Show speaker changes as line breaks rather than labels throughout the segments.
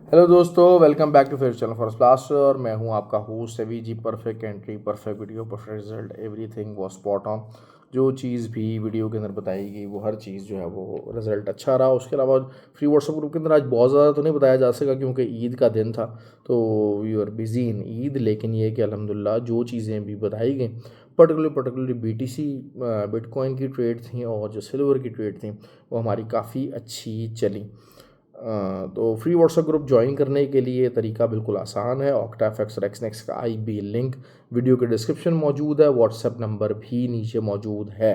Hello दोस्तों, welcome back to fair channel for class. और मैं हूं आपका host AV ji. Perfect entry, perfect video, perfect result, everything वो स्पॉट ऑन। जो चीज़ भी वीडियो के अंदर बताई गई वो हर चीज़ जो है वो रिजल्ट अच्छा रहा। उसके अलावा फ्री व्हाट्सएप ग्रुप के अंदर आज बहुत ज़्यादा तो नहीं बताया जा सका क्योंकि ईद का दिन था, तो we are busy in Eid. लेकिन ये कि अल्हम्दुलिल्लाह जो चीज़ें भी बताई गई, पर्टिकुलरली BTC बिटकॉइन की ट्रेड थी और जो सिल्वर की ट्रेड थी वो हमारी काफ़ी अच्छी चली। तो फ्री व्हाट्सएप ग्रुप ज्वाइन करने के लिए तरीका बिल्कुल आसान है। ऑक्टाफेक्स रेक्सनेक्स का IB लिंक वीडियो के डिस्क्रिप्शन मौजूद है, व्हाट्सएप नंबर भी नीचे मौजूद है।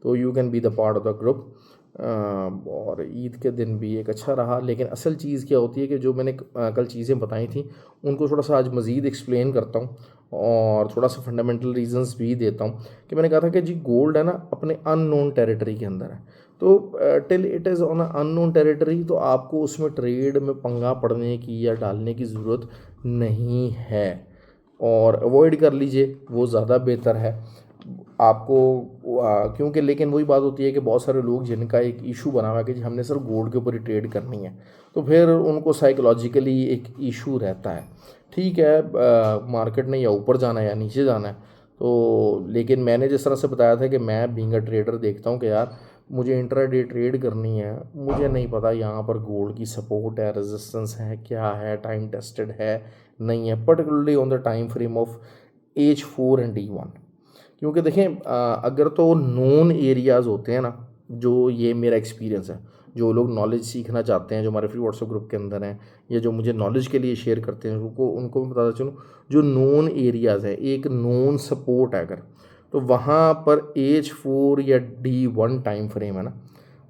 तो you can be the part of the group. और ईद के दिन भी एक अच्छा रहा। लेकिन असल चीज़ क्या होती है कि जो मैंने कल चीज़ें बताई थी उनको थोड़ा सा आज मज़ीद एक्सप्लेन करता हूँ और थोड़ा सा फंडामेंटल रीजंस भी देता हूँ। कि मैंने कहा था कि जी गोल्ड है ना अपने अननोन टेरिटरी के अंदर है, तो till it is on unknown territory तो आपको उसमें ट्रेड में पंगा पड़ने की या डालने की ज़रूरत नहीं है, और अवॉइड कर लीजिए, वो ज़्यादा बेहतर है आपको। क्योंकि लेकिन वही बात होती है कि बहुत सारे लोग जिनका एक इशू बना हुआ है कि जी हमने सर गोल्ड के ऊपर ही ट्रेड करनी है, तो फिर उनको साइकोलॉजिकली एक इशू रहता है। ठीक है, मार्केट ने या ऊपर जाना है या नीचे जाना है। तो लेकिन मैंने जिस तरह से बताया था कि मैं बीइंग अ ट्रेडर देखता हूँ कि यार मुझे इंट्राडे ट्रेड करनी है, मुझे नहीं पता यहाँ पर गोल्ड की सपोर्ट है, रेजिस्टेंस है, क्या है, टाइम टेस्टेड है नहीं है, particularly on the time frame of H4 and D1। क्योंकि देखें अगर तो नोन एरियाज़ होते हैं ना, जो ये मेरा एक्सपीरियंस है, जो लोग नॉलेज सीखना चाहते हैं जो हमारे फ्री व्हाट्सएप ग्रुप के अंदर हैं या जो मुझे नॉलेज के लिए शेयर करते हैं, उनको मैं बताता चलूँ, जो नोन एरियाज़ है, एक नोन सपोर्ट है अगर, तो वहाँ पर H4 या D1 टाइम फ्रेम है ना,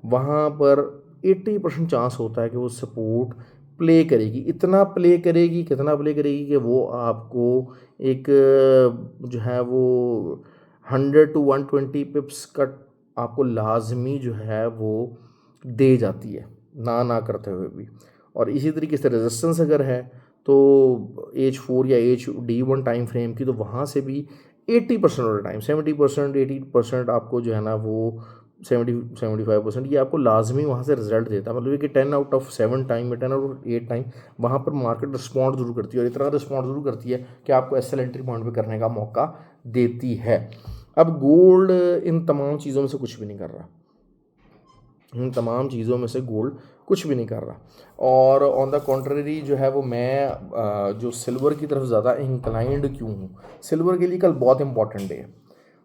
वहाँ पर 80% चांस होता है कि वो सपोर्ट प्ले करेगी। इतना प्ले करेगी, कितना प्ले करेगी कि वो आपको एक जो है वो 100 to 120 पिप्स का आपको लाजमी जो है वो दे जाती है, ना करते हुए भी। और इसी तरीके से रेजिस्टेंस अगर है तो H4 या HD1 टाइम फ्रेम की, तो वहाँ से भी 80% ऑफ द टाइम, 70% 80% आपको जो है ना वो 75% ये आपको लाजमी वहाँ से रिजल्ट देता है। मतलब ये कि 10 out of 7 टाइम या 10 out of 8 टाइम वहाँ पर मार्केट रिस्पॉन्ड जरूर करती है, और इतना रिस्पॉन्ड जरूर करती है कि आपको एस एल एंट्री पॉइंट पे करने का मौका देती है। अब गोल्ड इन तमाम चीज़ों में से कुछ भी नहीं कर रहा, इन तमाम चीज़ों में से गोल्ड कुछ भी नहीं कर रहा। और ऑन द कॉन्ट्ररी जो है वो मैं जो सिल्वर की तरफ ज़्यादा इंक्लाइंड क्यों हूँ। सिल्वर के लिए कल बहुत इंपॉर्टेंट डे है,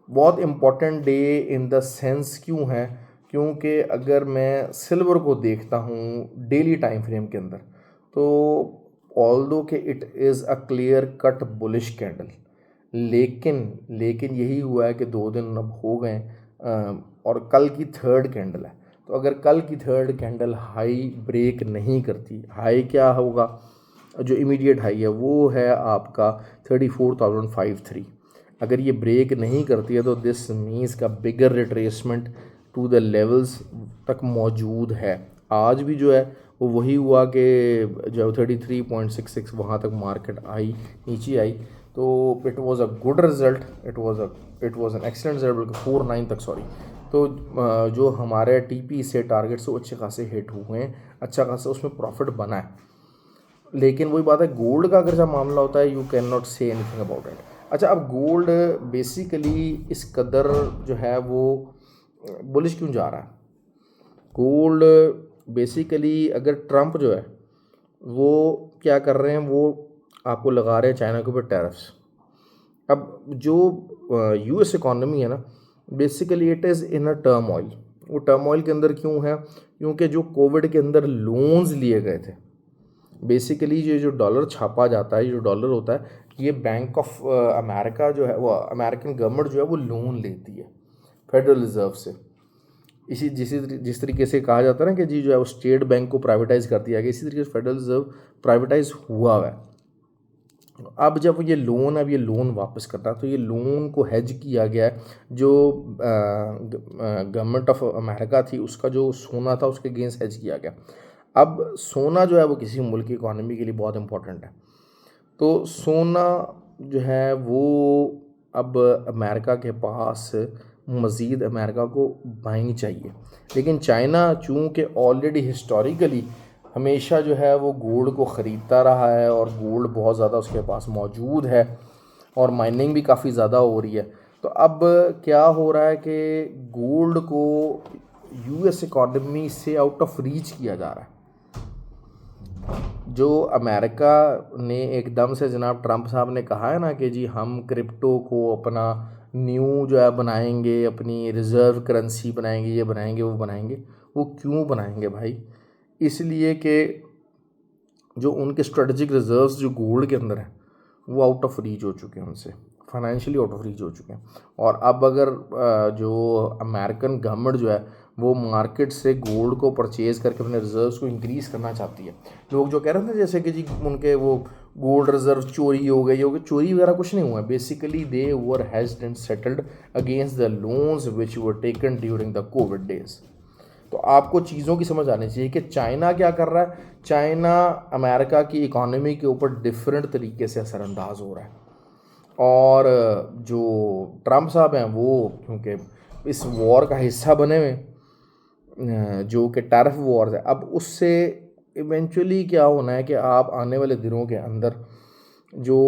बहुत important day in the sense क्यों है, क्योंकि अगर मैं सिल्वर को देखता हूँ डेली टाइम फ्रेम के अंदर, तो ऑल दो कि it is a clear cut bullish candle, लेकिन यही हुआ है कि 2 दिन अब हो गए, और कल की थर्ड कैंडल है। तो अगर कल की थर्ड कैंडल हाई ब्रेक नहीं करती, हाई क्या होगा, जो इमीडिएट हाई है वो है आपका 34,053, अगर ये ब्रेक नहीं करती है तो दिस मीन्स का बिगर रिट्रेसमेंट टू द लेवल्स तक मौजूद है। आज भी जो है वो वही हुआ कि जो 33.66 वहाँ तक मार्केट आई, नीचे आई। तो it was a good result, it was an excellent result, बल्कि 49 तक, सॉरी। तो जो हमारे TP से टारगेट से अच्छे खासे हिट हुए हैं, अच्छा खासा उसमें प्रॉफिट बना है। लेकिन वही बात है, गोल्ड का अगर जब मामला होता है you can not say anything about it. अच्छा, अब गोल्ड बेसिकली इस कदर जो है वो बुलिश क्यों जा रहा है। गोल्ड बेसिकली अगर ट्रंप जो है वो क्या कर रहे हैं, वो आपको लगा रहे हैं चाइना के ऊपर टैरिफ्स। अब जो US इकॉनमी है ना, basically it is in a turmoil. वो टर्मोइल के अंदर क्यों है, क्योंकि जो कोविड के अंदर लोन्स लिए गए थे, बेसिकली ये जो डॉलर छापा जाता है, ये जो डॉलर होता है, ये बैंक ऑफ अमेरिका जो है वो अमेरिकन गवर्नमेंट जो है वो लोन लेती है फेडरल रिजर्व से। जिस तरीके से कहा जाता है ना कि जी जो है वो स्टेट बैंक को प्राइवेटाइज कर दिया गया, इसी तरीके से फेडरल रिजर्व प्राइवेटाइज हुआ है। अब जब ये लोन वापस करता है, तो ये लोन को हेज किया गया है। जो गवर्नमेंट ऑफ अमेरिका थी उसका जो सोना था उसके अगेंस्ट हेज किया गया। अब सोना जो है वो किसी मुल्क की इकोनॉमी के लिए बहुत इंपॉर्टेंट है, तो सोना जो है वो अब अमेरिका के पास मज़ीद अमेरिका को बाइंग चाहिए। लेकिन चाइना चूँकि ऑलरेडी हिस्टोरिकली हमेशा जो है वो गोल्ड को ख़रीदता रहा है और गोल्ड बहुत ज़्यादा उसके पास मौजूद है और माइनिंग भी काफ़ी ज़्यादा हो रही है। तो अब क्या हो रहा है कि गोल्ड को यूएस इकॉनमी से आउट ऑफ रीच किया जा रहा है। जो अमेरिका ने एकदम से जनाब ट्रंप साहब ने कहा है ना कि जी हम क्रिप्टो को अपना न्यू जो है बनाएंगे, अपनी रिज़र्व करेंसी बनाएंगे, ये बनाएंगे वो बनाएंगे। वो क्यों बनाएंगे भाई? इसलिए कि जो उनके स्ट्रेटजिक रिजर्व्स जो गोल्ड के अंदर हैं वो आउट ऑफ रीच हो चुके हैं, उनसे फाइनेंशियली आउट ऑफ रीच हो चुके हैं। और अब अगर जो अमेरिकन गवर्नमेंट जो है वो मार्केट से गोल्ड को परचेज़ करके अपने रिजर्व्स को इंक्रीज़ करना चाहती है। लोग जो कह रहे थे जैसे कि जी उनके वो गोल्ड रिजर्व चोरी हो गए, ये हो गए, चोरी वगैरह कुछ नहीं हुआ है। Basically they were hedged and settled against the loans which were taken during the Covid days. तो आपको चीज़ों की समझ आनी चाहिए कि चाइना क्या कर रहा है। चाइना अमेरिका की इकॉनमी के ऊपर डिफरेंट तरीके से असरअंदाज हो रहा है। और जो ट्रंप साहब हैं वो क्योंकि इस वॉर का हिस्सा बने हुए, जो कि टैरिफ वॉर है, अब उससे इवेंचुअली क्या होना है कि आप आने वाले दिनों के अंदर जो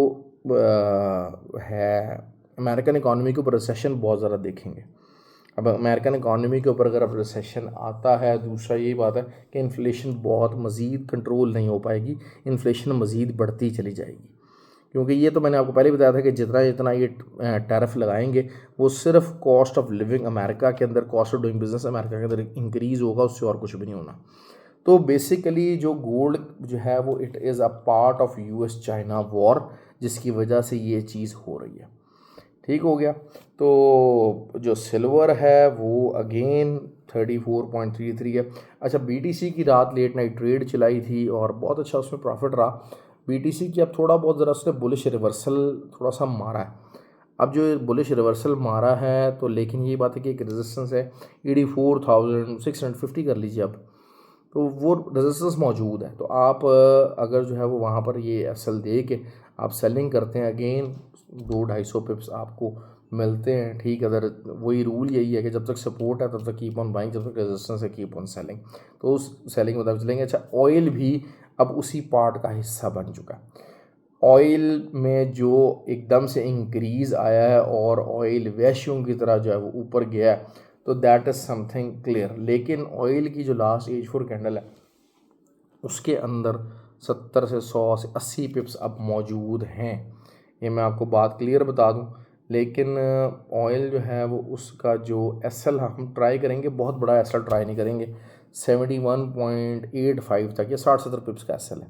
है अमेरिकन इकॉनमी के ऊपर रिसेशन बहुत ज़्यादा देखेंगे। अब अमेरिकन इकॉनमी के ऊपर अगर अब रिसेशन आता है, दूसरा यही बात है कि इन्फ्लेशन बहुत मज़ीद कंट्रोल नहीं हो पाएगी, इन्फ्लेशन मज़ीद बढ़ती चली जाएगी। क्योंकि ये तो मैंने आपको पहले बताया था कि जितना जितना ये टैरिफ लगाएंगे वो सिर्फ कॉस्ट ऑफ लिविंग अमेरिका के अंदर, cost of doing business America के अंदर इंक्रीज़ होगा, उससे और कुछ भी नहीं होना। तो बेसिकली जो गोल्ड जो है वो it is a part of US China war, जिसकी वजह से ये चीज़ हो रही है। ठीक हो गया। तो जो सिल्वर है वो अगेन 34.33 है। अच्छा, बीटीसी की रात लेट नाइट ट्रेड चलाई थी और बहुत अच्छा उसमें प्रॉफिट रहा बीटीसी की। अब थोड़ा बहुत ज़रा उसने बुलिश रिवर्सल थोड़ा सा मारा है। अब जो बुलिश रिवर्सल मारा है तो लेकिन ये बात है कि एक रेजिस्टेंस है 84,650 कर लीजिए अब, तो वो रेजिस्टेंस मौजूद है। तो आप अगर जो है वो वहाँ पर ये एसएल दे के आप सेलिंग करते हैं, अगेन 200-250 पिप्स आपको मिलते हैं। ठीक, अगर वही रूल यही है कि जब तक सपोर्ट है तब तक कीप ऑन बाइंग, जब तक रेजिस्टेंस है कीप ऑन सेलिंग। तो उस सेलिंग में तब चलेंगे। अच्छा, ऑयल भी अब उसी पार्ट का हिस्सा बन चुका है। ऑयल में जो एकदम से इंक्रीज़ आया है और ऑयल वैश्यों की तरह जो है वो ऊपर गया है, तो दैट इज़ समथिंग क्लियर। लेकिन ऑयल की जो लास्ट H4 कैंडल है उसके अंदर 70 से 100 से 80 पिप्स अब मौजूद हैं। ये मैं आपको बात क्लियर बता दूं। लेकिन ऑयल जो है वो उसका जो एसएल हम ट्राई करेंगे, बहुत बड़ा एसएल ट्राई नहीं करेंगे, 71.85 तक या 60-70 पिप्स का एसएल है,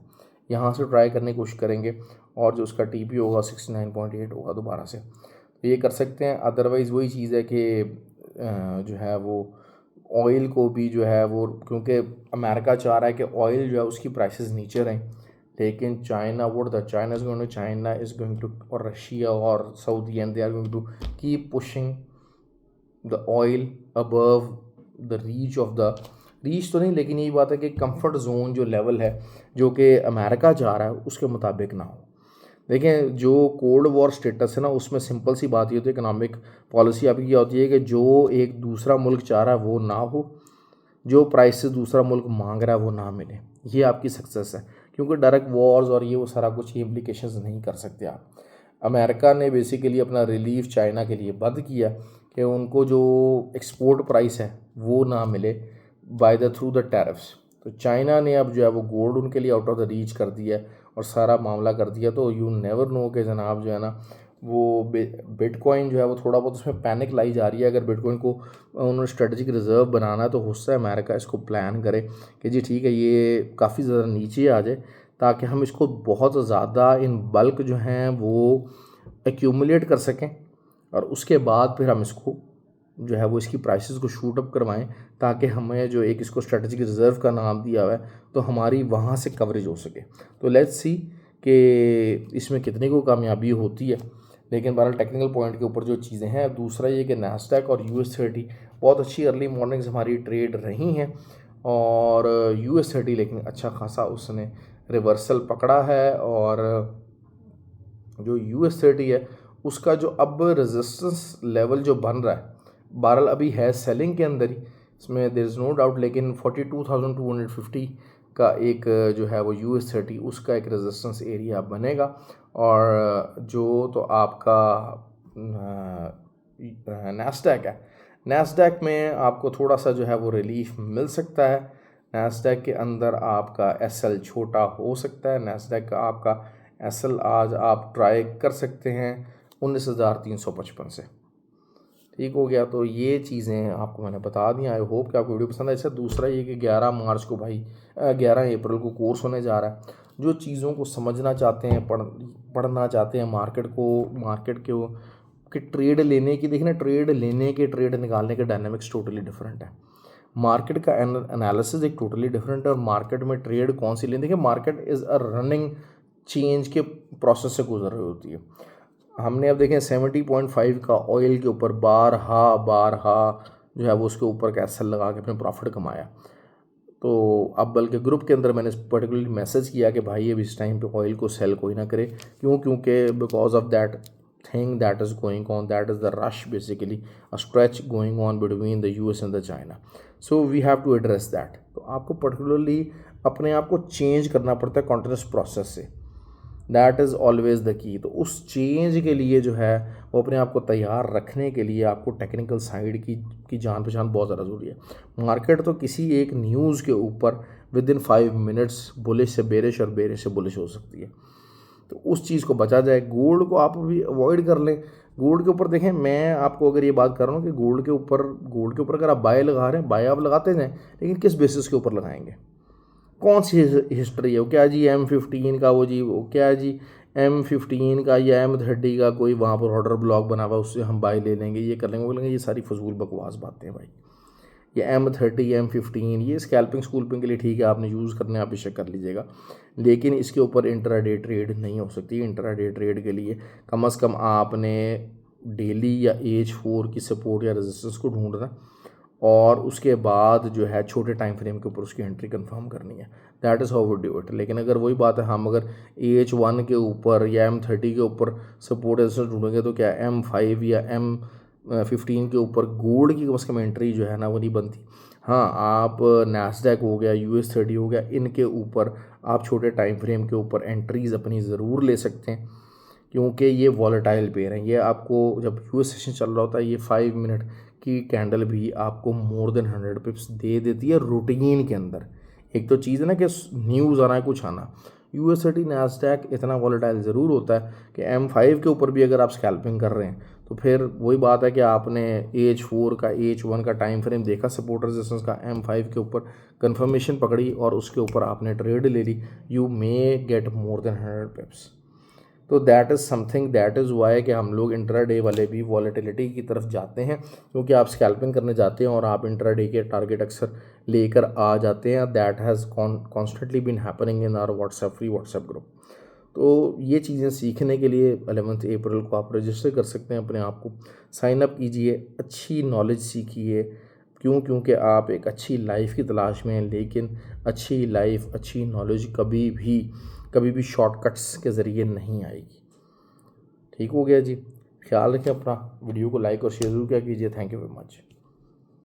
यहाँ से ट्राई करने की कोशिश करेंगे। और जो उसका टीपी होगा 69.8 होगा दोबारा से, तो ये कर सकते हैं। अदरवाइज़ वही चीज़ है कि जो है वो ऑयल को भी जो है वो, क्योंकि अमेरिका चाह रहा है कि ऑयल जो है उसकी प्राइसेस नीचे रहें, लेकिन China China is going to, और रशिया और Saudi and they are going to keep pushing the oil above the reach of the reach, तो नहीं, लेकिन यही बात है कि कंफर्ट जोन जो लेवल है जो कि अमेरिका चाह रहा है उसके मुताबिक ना हो। देखें, जो कोल्ड वॉर स्टेटस है ना, उसमें सिंपल सी बात ये होती है, इकनॉमिक पॉलिसी आपकी क्या होती है कि जो एक दूसरा मुल्क चाह रहा है वो ना हो, जो प्राइस से दूसरा मुल्क मांग रहा है वो ना मिले, ये आपकी सक्सेस है। क्योंकि डायरेक्ट वॉर्स और ये वो सारा कुछ ये इम्प्लीकेशंस नहीं कर सकते आप। अमेरिका ने बेसिकली अपना रिलीफ चाइना के लिए बंद किया कि उनको जो एक्सपोर्ट प्राइस है वो ना मिले by the through the tariffs. तो चाइना ने अब जो है वो गोल्ड उनके लिए आउट ऑफ द रीच कर दिया है और सारा मामला कर दिया। तो यू नेवर नो कि जनाब जो है ना वो बिटकॉइन जो है वो थोड़ा बहुत उसमें पैनिक लाई जा रही है। अगर बिटकॉइन को उन्होंने स्ट्रेटजिक रिजर्व बनाना है तो हो सकता है अमेरिका इसको प्लान करे कि जी ठीक है ये काफ़ी ज़्यादा नीचे आ जाए, ताकि हम इसको बहुत ज़्यादा इन बल्क जो हैं वो एक्यूमुलेट कर सकें और उसके बाद फिर हम इसको जो है वो इसकी प्राइसेस को शूट अप करवाएं, ताकि हमें जो एक इसको स्ट्रेटजिक रिज़र्व का नाम दिया हुआ है तो हमारी वहाँ से कवरेज हो सके। तो लेट्स सी कि इसमें कितने को कामयाबी होती है। लेकिन बहरहाल टेक्निकल पॉइंट के ऊपर जो चीज़ें हैं, दूसरा ये कि नास्डैक और US30 बहुत अच्छी अर्ली मॉर्निंग्स हमारी ट्रेड रही हैं और US30 लेकिन अच्छा खासा उसने रिवर्सल पकड़ा है। और जो US30 है उसका जो अब रेजिस्टेंस लेवल जो बन रहा है, बहरहाल अभी है सेलिंग के अंदर ही, इसमें देयर इज़ नो डाउट, लेकिन 42,250 का एक जो है वो US30 उसका एक रेजिस्टेंस एरिया बनेगा। और जो तो आपका नैस्डैक है, नैस्डैक में आपको थोड़ा सा जो है वो रिलीफ मिल सकता है। नैस्डैक के अंदर आपका SL छोटा हो सकता है। नैस्डैक का आपका SL आज आप ट्राई कर सकते हैं 19,355 से। ठीक हो गया। तो ये चीज़ें आपको मैंने बता दी। आई होप कि आपको वीडियो पसंद है। अच्छा, दूसरा ये कि 11 मार्च को भाई 11 अप्रैल को कोर्स होने जा रहा है। जो चीज़ों को समझना चाहते हैं, पढ़ना चाहते हैं मार्केट के ट्रेड लेने की, देखना ट्रेड लेने के ट्रेड निकालने के डायनामिक्स टोटली डिफरेंट है। मार्केट का एनालिसिस एक टोटली डिफरेंट है और मार्केट में ट्रेड कौन सी लेनी। देखिए market is a running change के प्रोसेस से गुजर रही होती है। हमने अब देखें 70.5 का ऑयल के ऊपर बारहा जो है वो उसके ऊपर कैसल लगा के अपने प्रॉफिट कमाया। तो अब बल्कि ग्रुप के अंदर मैंने पर्टिकुलरली मैसेज किया कि भाई अब इस टाइम पे ऑयल को सेल कोई ना करे। क्योंकि because of that thing that is going on, that is the rush, basically a stretch going on between the US and the China. So we have to address that. तो आपको particularly अपने आप को change करना पड़ता है continuous process से। That is always the key. तो उस चेंज के लिए जो है वो अपने आप को तैयार रखने के लिए आपको टेक्निकल साइड की जान पहचान बहुत ज़्यादा ज़रूरी है। मार्केट तो किसी एक न्यूज़ के ऊपर विद इन 5 मिनट्स बुलिश से बेरिश और बेरिश से बुलिश हो सकती है। तो उस चीज़ को बचा जाए। गोल्ड को आप भी अवॉइड कर लें। गोल्ड के ऊपर देखें, मैं आपको अगर ये बात कर रहा हूँ कि गोल्ड के ऊपर अगर आप बाय लगा रहे हैं, बाय आप लगाते जाएँ, लेकिन किस बेसिस के ऊपर लगाएंगे, कौन सी हिस्ट्री है वो, क्या जी M15 का वो जी वो क्या जी M15 का या M30 का कोई वहाँ पर ऑर्डर ब्लॉक बना हुआ उससे हम बाय ले लेंगे, ये कर लेंगे वो लेंगे, ये सारी फजूल बकवास बातें हैं भाई। ये M30 M15 ये स्कैल्पिंग स्कूल्पिंग के लिए ठीक है, आपने यूज़ करने आप बेशक कर लीजिएगा, लेकिन इसके ऊपर इंट्राडे ट्रेड नहीं हो सकती। इंट्राडे ट्रेड के लिए कम से कम आपने डेली या H4 की सपोर्ट या रेजिस्टेंस को ढूंढना और उसके बाद जो है छोटे टाइम फ्रेम के ऊपर उसकी एंट्री कंफर्म करनी है। That is how we do it. लेकिन अगर वही बात है, हम अगर H1 के ऊपर या M30 के ऊपर सपोर्ट रेजिस्टेंस ढूंढेंगे तो क्या M5 या M15 के ऊपर गोल्ड की कम से कम एंट्री जो है ना वो नहीं बनती। हाँ, आप नैस्डैक हो गया, US30 हो गया, इनके ऊपर आप छोटे टाइम फ्रेम के ऊपर एंट्रीज़ अपनी ज़रूर ले सकते हैं, क्योंकि ये वॉलेटाइल पेयर हैं। ये आपको जब US सेशन चल रहा होता है, ये 5 मिनट की कैंडल भी आपको मोर देन 100 पिप्स दे देती है रूटीन के अंदर। एक तो चीज़ है ना कि न्यूज़ आना है कुछ आना, US30 नैस्डैक इतना वॉलेटाइल ज़रूर होता है कि M5 के ऊपर भी अगर आप स्कैल्पिंग कर रहे हैं तो फिर वही बात है कि आपने H4 का H1 का टाइम फ्रेम देखा सपोर्ट रेजिस्टेंस का, M5 के ऊपर कंफर्मेशन पकड़ी और उसके ऊपर आपने ट्रेड ले ली, you may get more than 100 pips. तो that is something, that is why कि हम लोग इंट्राडे वाले भी वॉलेटिलिटी की तरफ जाते हैं, क्योंकि आप स्कैल्पिंग करने जाते हैं और आप इंट्राडे के टारगेट अक्सर लेकर आ जाते हैं। That has constantly been happening in our free WhatsApp group. तो ये चीज़ें सीखने के लिए 11 अप्रैल को आप रजिस्टर कर सकते हैं अपने आप को, साइन अप कीजिए, अच्छी नॉलेज सीखिए। क्योंकि आप एक अच्छी लाइफ की तलाश में हैं, लेकिन अच्छी लाइफ, अच्छी नॉलेज कभी भी शॉर्टकट्स के ज़रिए नहीं आएगी। ठीक हो गया जी। ख्याल रखें अपना, वीडियो को लाइक और शेयर ज़रूर किया कीजिए। Thank you very much.